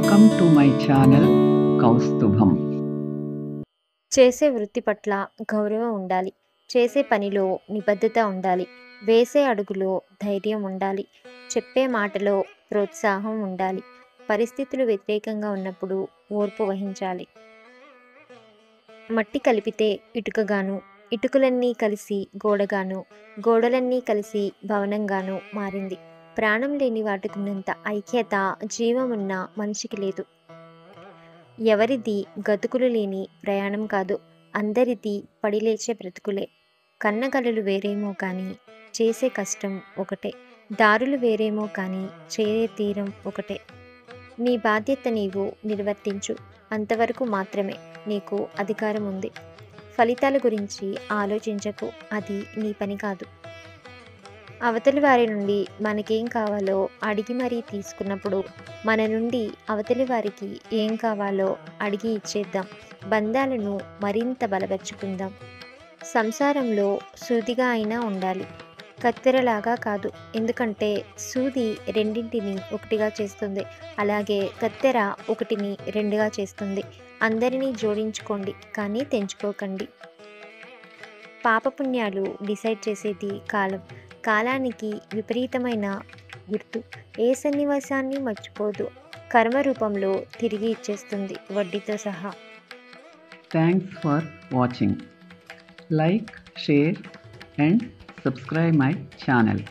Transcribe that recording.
Welcome to my channel Kaustubham. చేసే వృత్తి పట్ల గౌరవం ఉండాలి. చేసే పనిలో నిబద్ధత ఉండాలి. వేసే అడుగులో ధైర్యం ఉండాలి. చెప్పే మాటలో ప్రోత్సాహం ఉండాలి. పరిస్థితులు వ్యతిరేకంగా ఉన్నప్పుడు ఓర్పు వహించాలి. మట్టి కలిపితే ఇటుకగాను, ఇటుకలన్నీ కలిసి గోడగాను, గోడలన్నీ కలిసి భవనంగాను మారింది. ప్రాణం లేని వాటికున్నంత ఐక్యత జీవమున్న మనిషికి లేదు. ఎవరిది గతుకులు లేని ప్రయాణం కాదు, అందరిది పడిలేచే బ్రతుకులే. కన్నకలలు వేరేమో కానీ చేసే కష్టం ఒకటే. దారులు వేరేమో కానీ చేరే తీరం ఒకటే. నీ బాధ్యత నీవు నిర్వర్తించు, అంతవరకు మాత్రమే నీకు అధికారం ఉంది. ఫలితాల గురించి ఆలోచించకు, అది నీ పని కాదు. అవతలి వారి నుండి మనకేం కావాలో అడిగి మరీ తీసుకున్నప్పుడు మన నుండి అవతలి వారికి ఏం కావాలో అడిగి ఇచ్చేద్దాం. బంధాలను మరింత బలపరుచుకుందాం. సంసారంలో సూదిగా అయినా ఉండాలి, కత్తెరలాగా కాదు. ఎందుకంటే సూది రెండింటిని ఒకటిగా చేస్తుంది, అలాగే కత్తెర ఒకటిని రెండుగా చేస్తుంది. అందరినీ జోడించుకోండి కానీ తెంచుకోకండి. పాపపుణ్యాలు డిసైడ్ చేసేది కాలం. కాలానికి విపరీతమైన గుర్తు ఏ సన్నివేశాన్ని మర్చిపోదు. కర్మ రూపంలో తిరిగి ఇచ్చేస్తుంది, వడ్డీతో సహా. Thanks for watching. Like, share and subscribe my channel.